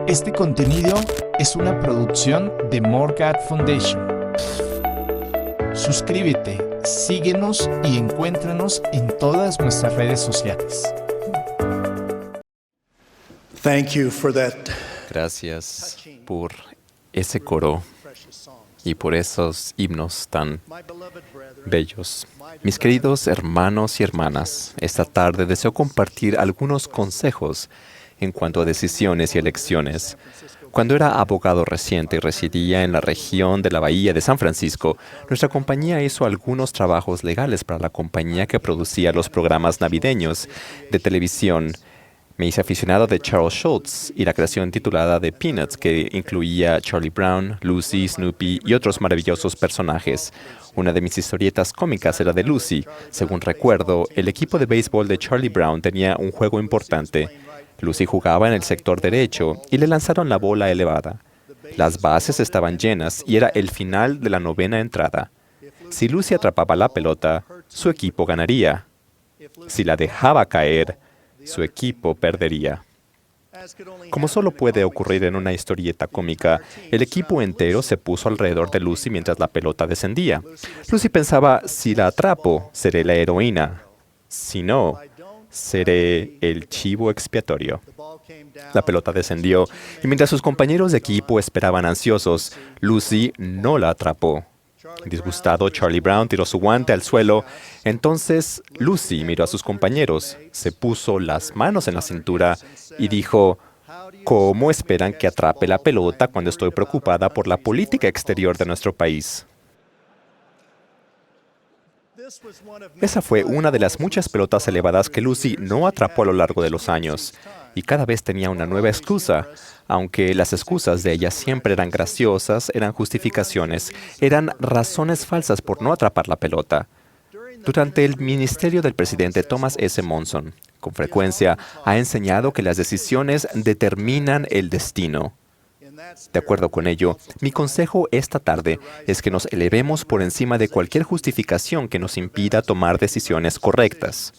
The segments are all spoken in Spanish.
Este contenido es una producción de Morgat Foundation. Suscríbete, síguenos y encuéntranos en todas nuestras redes sociales. Gracias por ese coro y por esos himnos tan bellos. Mis queridos hermanos y hermanas, esta tarde deseo compartir algunos consejos en cuanto a decisiones y elecciones. Cuando era abogado reciente y residía en la región de la Bahía de San Francisco, nuestra compañía hizo algunos trabajos legales para la compañía que producía los programas navideños de televisión. Me hice aficionado de Charles Schulz y la creación titulada de Peanuts, que incluía Charlie Brown, Lucy, Snoopy y otros maravillosos personajes. Una de mis historietas cómicas era de Lucy. Según recuerdo, el equipo de béisbol de Charlie Brown tenía un juego importante. Lucy jugaba en el sector derecho y le lanzaron la bola elevada. Las bases estaban llenas y era el final de la novena entrada. Si Lucy atrapaba la pelota, su equipo ganaría. Si la dejaba caer, su equipo perdería. Como solo puede ocurrir en una historieta cómica, el equipo entero se puso alrededor de Lucy mientras la pelota descendía. Lucy pensaba, si la atrapo, seré la heroína. Si no, seré el chivo expiatorio. La pelota descendió y mientras sus compañeros de equipo esperaban ansiosos, Lucy no la atrapó. Disgustado, Charlie Brown tiró su guante al suelo. Entonces Lucy miró a sus compañeros, se puso las manos en la cintura y dijo, ¿cómo esperan que atrape la pelota cuando estoy preocupada por la política exterior de nuestro país? Esa fue una de las muchas pelotas elevadas que Lucy no atrapó a lo largo de los años, y cada vez tenía una nueva excusa. Aunque las excusas de ella siempre eran graciosas, eran justificaciones, eran razones falsas por no atrapar la pelota. Durante el ministerio del presidente Thomas S. Monson, con frecuencia ha enseñado que las decisiones determinan el destino. De acuerdo con ello, mi consejo esta tarde es que nos elevemos por encima de cualquier justificación que nos impida tomar decisiones correctas,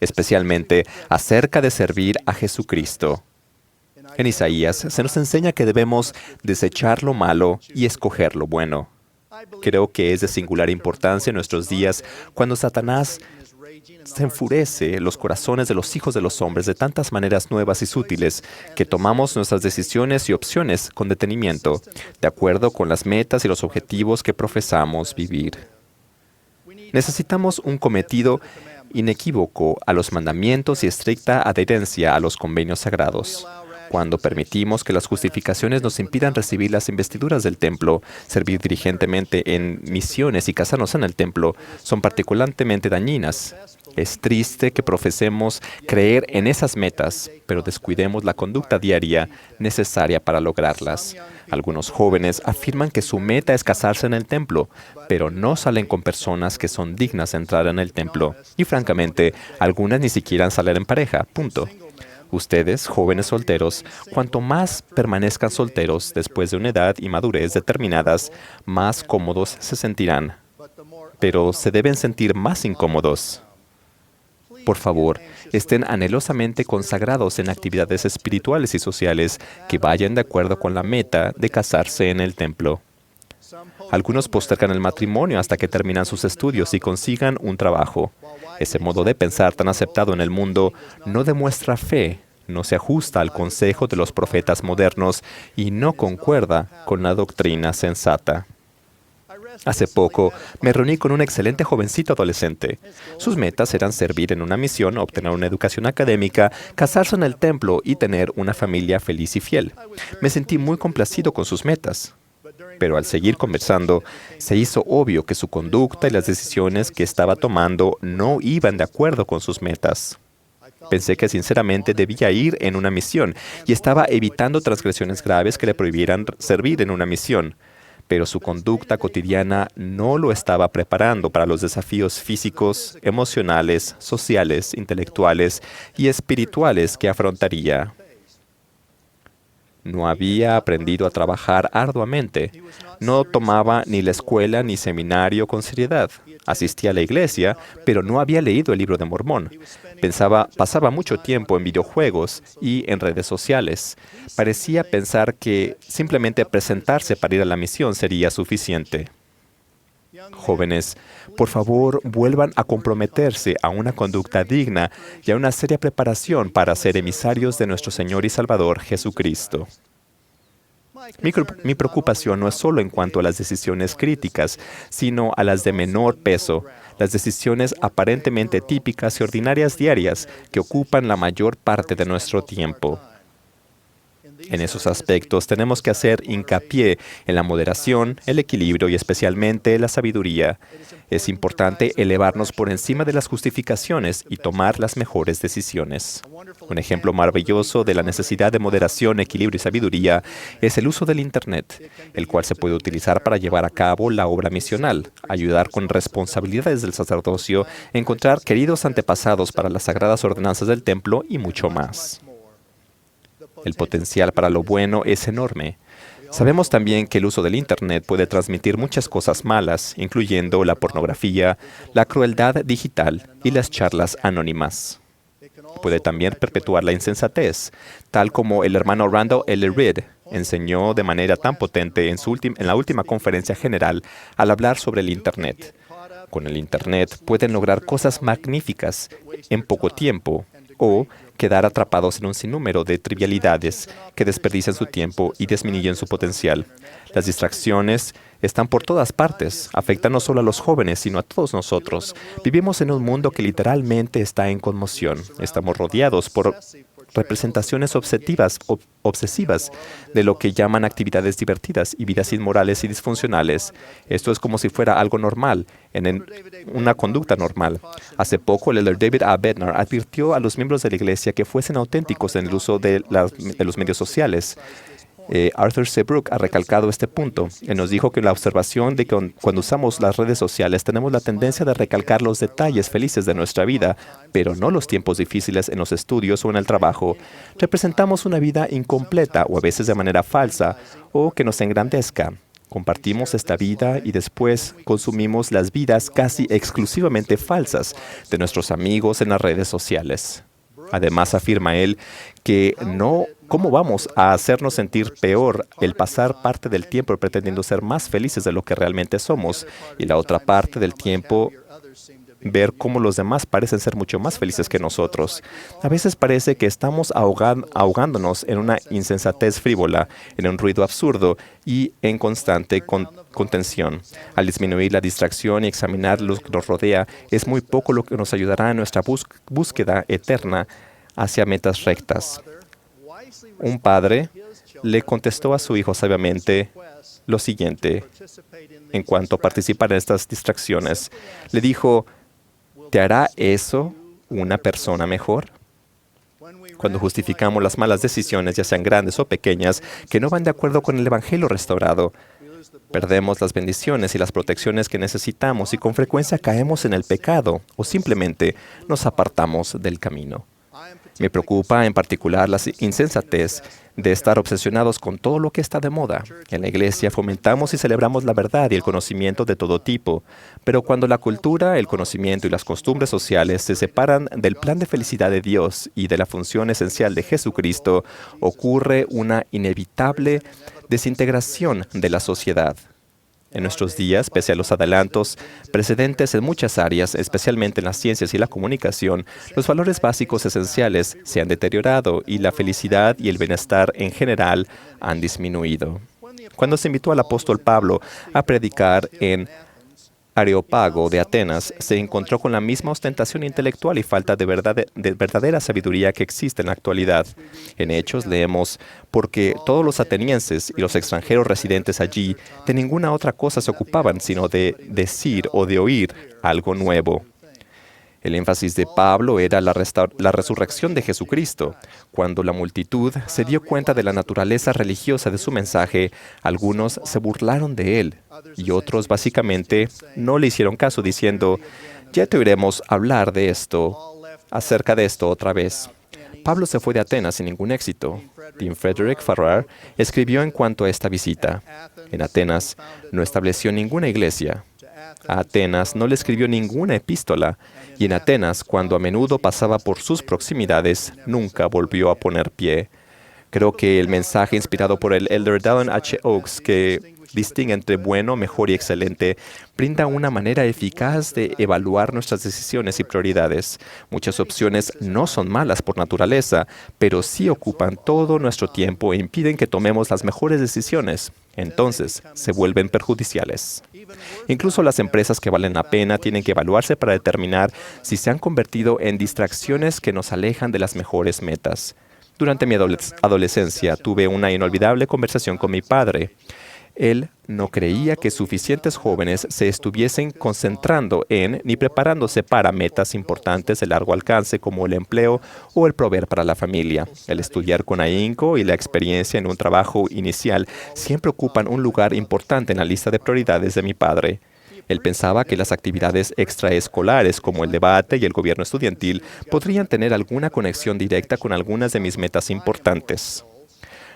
especialmente acerca de servir a Jesucristo. En Isaías se nos enseña que debemos desechar lo malo y escoger lo bueno. Creo que es de singular importancia en nuestros días cuando Satanás se enfurece los corazones de los hijos de los hombres de tantas maneras nuevas y sutiles que tomamos nuestras decisiones y opciones con detenimiento, de acuerdo con las metas y los objetivos que profesamos vivir. Necesitamos un cometido inequívoco a los mandamientos y estricta adherencia a los convenios sagrados. Cuando permitimos que las justificaciones nos impidan recibir las investiduras del templo, servir diligentemente en misiones y casarnos en el templo, son particularmente dañinas. Es triste que profesemos creer en esas metas, pero descuidemos la conducta diaria necesaria para lograrlas. Algunos jóvenes afirman que su meta es casarse en el templo, pero no salen con personas que son dignas de entrar en el templo. Y francamente, algunas ni siquiera salen en pareja, punto. Ustedes, jóvenes solteros, cuanto más permanezcan solteros después de una edad y madurez determinadas, más cómodos se sentirán. Pero se deben sentir más incómodos. Por favor, estén anhelosamente consagrados en actividades espirituales y sociales que vayan de acuerdo con la meta de casarse en el templo. Algunos postergan el matrimonio hasta que terminan sus estudios y consigan un trabajo. Ese modo de pensar tan aceptado en el mundo no demuestra fe, no se ajusta al consejo de los profetas modernos y no concuerda con la doctrina sensata. Hace poco me reuní con un excelente jovencito adolescente. Sus metas eran servir en una misión, obtener una educación académica, casarse en el templo y tener una familia feliz y fiel. Me sentí muy complacido con sus metas. Pero al seguir conversando, se hizo obvio que su conducta y las decisiones que estaba tomando no iban de acuerdo con sus metas. Pensé que sinceramente debía ir en una misión y estaba evitando transgresiones graves que le prohibieran servir en una misión. Pero su conducta cotidiana no lo estaba preparando para los desafíos físicos, emocionales, sociales, intelectuales y espirituales que afrontaría. No había aprendido a trabajar arduamente. No tomaba ni la escuela ni seminario con seriedad. Asistía a la iglesia, pero no había leído el libro de Mormón. Pasaba mucho tiempo en videojuegos y en redes sociales. Parecía pensar que simplemente presentarse para ir a la misión sería suficiente. Jóvenes, por favor, vuelvan a comprometerse a una conducta digna y a una seria preparación para ser emisarios de nuestro Señor y Salvador Jesucristo. Mi preocupación no es solo en cuanto a las decisiones críticas, sino a las de menor peso, las decisiones aparentemente típicas y ordinarias diarias que ocupan la mayor parte de nuestro tiempo. En esos aspectos tenemos que hacer hincapié en la moderación, el equilibrio y especialmente la sabiduría. Es importante elevarnos por encima de las justificaciones y tomar las mejores decisiones. Un ejemplo maravilloso de la necesidad de moderación, equilibrio y sabiduría es el uso del Internet, el cual se puede utilizar para llevar a cabo la obra misional, ayudar con responsabilidades del sacerdocio, encontrar queridos antepasados para las sagradas ordenanzas del templo y mucho más. El potencial para lo bueno es enorme. Sabemos también que el uso del Internet puede transmitir muchas cosas malas, incluyendo la pornografía, la crueldad digital y las charlas anónimas. Puede también perpetuar la insensatez, tal como el hermano Randall L. Reed enseñó de manera tan potente en la última conferencia general al hablar sobre el Internet. Con el Internet pueden lograr cosas magníficas en poco tiempo o quedar atrapados en un sinnúmero de trivialidades que desperdician su tiempo y disminuyen su potencial. Las distracciones están por todas partes, afectan no solo a los jóvenes, sino a todos nosotros. Vivimos en un mundo que literalmente está en conmoción. Estamos rodeados por representaciones obsesivas de lo que llaman actividades divertidas y vidas inmorales y disfuncionales. Esto es como si fuera algo normal, en una conducta normal. Hace poco, el elder David A. Bednar advirtió a los miembros de la iglesia que fuesen auténticos en el uso de los medios sociales. Arthur C. Brooke ha recalcado este punto. Él nos dijo que la observación de que cuando usamos las redes sociales tenemos la tendencia de recalcar los detalles felices de nuestra vida, pero no los tiempos difíciles en los estudios o en el trabajo. Representamos una vida incompleta o a veces de manera falsa o que nos engrandezca. Compartimos esta vida y después consumimos las vidas casi exclusivamente falsas de nuestros amigos en las redes sociales. Además, afirma él que ¿cómo vamos a hacernos sentir peor el pasar parte del tiempo pretendiendo ser más felices de lo que realmente somos y la otra parte del tiempo ver cómo los demás parecen ser mucho más felices que nosotros? A veces parece que estamos ahogándonos en una insensatez frívola, en un ruido absurdo y en constante contención. Al disminuir la distracción y examinar lo que nos rodea, es muy poco lo que nos ayudará en nuestra búsqueda eterna hacia metas rectas. Un padre le contestó a su hijo sabiamente lo siguiente en cuanto a participar en estas distracciones. Le dijo: ¿te hará eso una persona mejor? Cuando justificamos las malas decisiones, ya sean grandes o pequeñas, que no van de acuerdo con el Evangelio restaurado, perdemos las bendiciones y las protecciones que necesitamos y con frecuencia caemos en el pecado o simplemente nos apartamos del camino. Me preocupa en particular la insensatez de estar obsesionados con todo lo que está de moda. En la iglesia fomentamos y celebramos la verdad y el conocimiento de todo tipo, pero cuando la cultura, el conocimiento y las costumbres sociales se separan del plan de felicidad de Dios y de la función esencial de Jesucristo, ocurre una inevitable desintegración de la sociedad. En nuestros días, pese a los adelantos precedentes en muchas áreas, especialmente en las ciencias y la comunicación, los valores básicos esenciales se han deteriorado y la felicidad y el bienestar en general han disminuido. Cuando se invitó al apóstol Pablo a predicar en Areópago de Atenas, se encontró con la misma ostentación intelectual y falta de verdadera sabiduría que existe en la actualidad. En Hechos leemos: porque todos los atenienses y los extranjeros residentes allí de ninguna otra cosa se ocupaban sino de decir o de oír algo nuevo. El énfasis de Pablo era la resurrección de Jesucristo. Cuando la multitud se dio cuenta de la naturaleza religiosa de su mensaje, algunos se burlaron de él y otros básicamente no le hicieron caso diciendo: ya te oiremos hablar acerca de esto otra vez. Pablo se fue de Atenas sin ningún éxito. Dean Frederick Farrar escribió en cuanto a esta visita. En Atenas no estableció ninguna iglesia. A Atenas no le escribió ninguna epístola. Y en Atenas, cuando a menudo pasaba por sus proximidades, nunca volvió a poner pie. Creo que el mensaje inspirado por el elder Dallin H. Oaks, que distingue entre bueno, mejor y excelente, brinda una manera eficaz de evaluar nuestras decisiones y prioridades. Muchas opciones no son malas por naturaleza, pero sí ocupan todo nuestro tiempo e impiden que tomemos las mejores decisiones. Entonces, se vuelven perjudiciales. Incluso las empresas que valen la pena tienen que evaluarse para determinar si se han convertido en distracciones que nos alejan de las mejores metas. Durante mi adolescencia tuve una inolvidable conversación con mi padre. Él no creía que suficientes jóvenes se estuviesen concentrando en ni preparándose para metas importantes de largo alcance como el empleo o el proveer para la familia. El estudiar con ahínco y la experiencia en un trabajo inicial siempre ocupan un lugar importante en la lista de prioridades de mi padre. Él pensaba que las actividades extraescolares como el debate y el gobierno estudiantil podrían tener alguna conexión directa con algunas de mis metas importantes.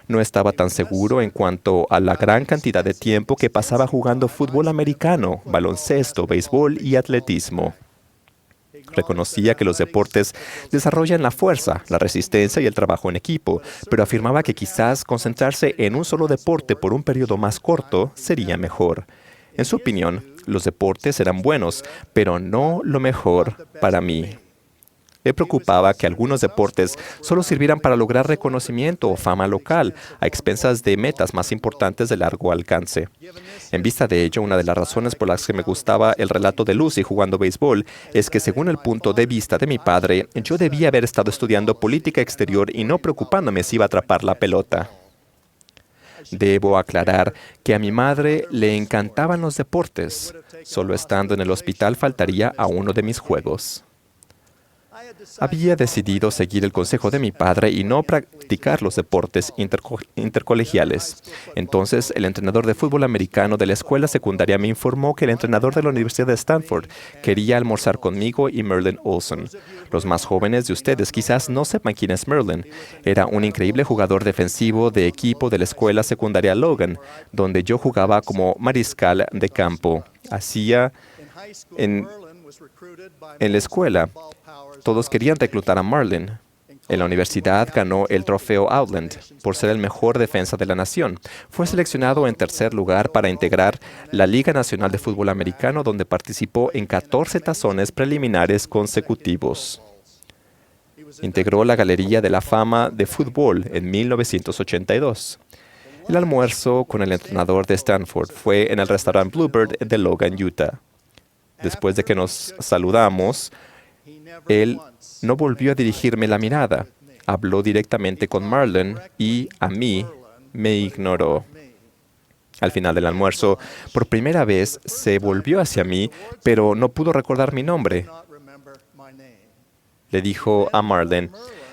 No estaba tan seguro en cuanto a la gran cantidad de tiempo que pasaba jugando fútbol americano, baloncesto, béisbol y atletismo. Reconocía que los deportes desarrollan la fuerza, la resistencia y el trabajo en equipo, pero afirmaba que quizás concentrarse en un solo deporte por un periodo más corto sería mejor. En su opinión, los deportes eran buenos, pero no lo mejor para mí. Le preocupaba que algunos deportes solo sirvieran para lograr reconocimiento o fama local, a expensas de metas más importantes de largo alcance. En vista de ello, una de las razones por las que me gustaba el relato de Lucy jugando béisbol es que, según el punto de vista de mi padre, yo debía haber estado estudiando política exterior y no preocupándome si iba a atrapar la pelota. Debo aclarar que a mi madre le encantaban los deportes. Solo estando en el hospital faltaría a uno de mis juegos. Había decidido seguir el consejo de mi padre y no practicar los deportes intercolegiales. Entonces, el entrenador de fútbol americano de la escuela secundaria me informó que el entrenador de la Universidad de Stanford quería almorzar conmigo y Merlin Olsen. Los más jóvenes de ustedes quizás no sepan quién es Merlin. Era un increíble jugador defensivo de equipo de la escuela secundaria Logan, donde yo jugaba como mariscal de campo. En la escuela, todos querían reclutar a Merlin. En la universidad ganó el trofeo Outland por ser el mejor defensa de la nación. Fue seleccionado en tercer lugar para integrar la Liga Nacional de Fútbol Americano, donde participó en 14 tazones preliminares consecutivos. Integró la Galería de la Fama de Fútbol en 1982. El almuerzo con el entrenador de Stanford fue en el restaurante Bluebird de Logan, Utah. Después de que nos saludamos, él no volvió a dirigirme la mirada. Habló directamente con Merlin y a mí me ignoró. Al final del almuerzo, por primera vez se volvió hacia mí, pero no pudo recordar mi nombre. Le dijo a Merlin: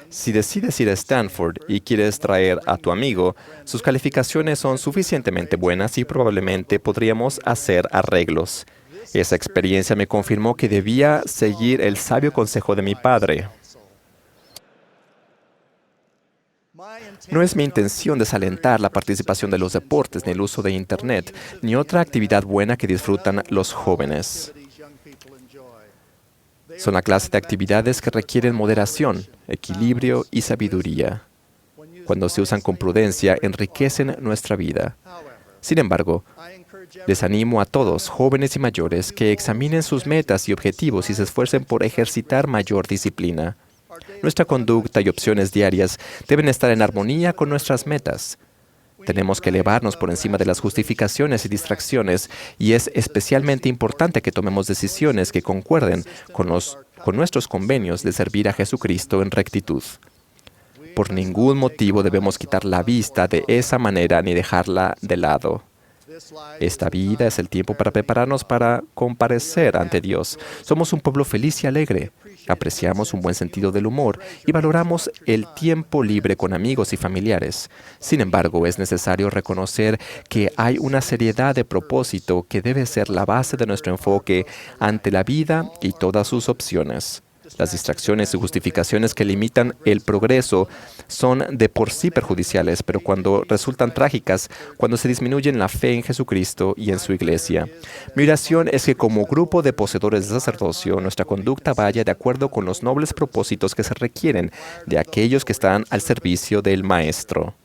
si decides ir a Stanford y quieres traer a tu amigo, sus calificaciones son suficientemente buenas y probablemente podríamos hacer arreglos. Esa experiencia me confirmó que debía seguir el sabio consejo de mi padre. No es mi intención desalentar la participación de los deportes, ni el uso de Internet, ni otra actividad buena que disfrutan los jóvenes. Son la clase de actividades que requieren moderación, equilibrio y sabiduría. Cuando se usan con prudencia, enriquecen nuestra vida. Sin embargo, les animo a todos, jóvenes y mayores, que examinen sus metas y objetivos y se esfuercen por ejercitar mayor disciplina. Nuestra conducta y opciones diarias deben estar en armonía con nuestras metas. Tenemos que elevarnos por encima de las justificaciones y distracciones, y es especialmente importante que tomemos decisiones que concuerden con nuestros convenios de servir a Jesucristo en rectitud. Por ningún motivo debemos quitar la vista de esa manera ni dejarla de lado. Esta vida es el tiempo para prepararnos para comparecer ante Dios. Somos un pueblo feliz y alegre. Apreciamos un buen sentido del humor y valoramos el tiempo libre con amigos y familiares. Sin embargo, es necesario reconocer que hay una seriedad de propósito que debe ser la base de nuestro enfoque ante la vida y todas sus opciones. Las distracciones y justificaciones que limitan el progreso son de por sí perjudiciales, pero cuando resultan trágicas, cuando se disminuye la fe en Jesucristo y en su iglesia. Mi oración es que como grupo de poseedores de sacerdocio, nuestra conducta vaya de acuerdo con los nobles propósitos que se requieren de aquellos que están al servicio del Maestro.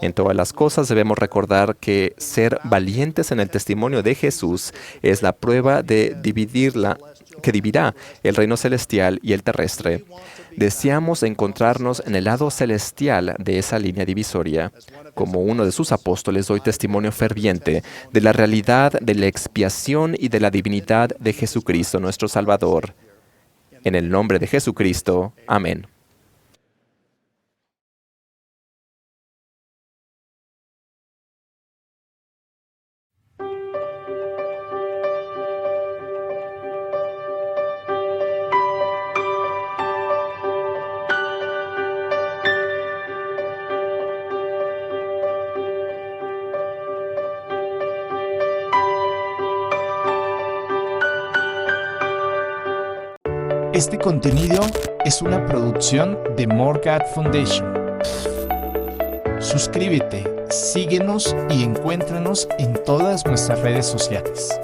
En todas las cosas debemos recordar que ser valientes en el testimonio de Jesús es la prueba que dividirá el reino celestial y el terrestre. Deseamos encontrarnos en el lado celestial de esa línea divisoria. Como uno de sus apóstoles doy testimonio ferviente de la realidad de la expiación y de la divinidad de Jesucristo nuestro Salvador. En el nombre de Jesucristo. Amén. Este contenido es una producción de More God Foundation. Suscríbete, síguenos y encuéntranos en todas nuestras redes sociales.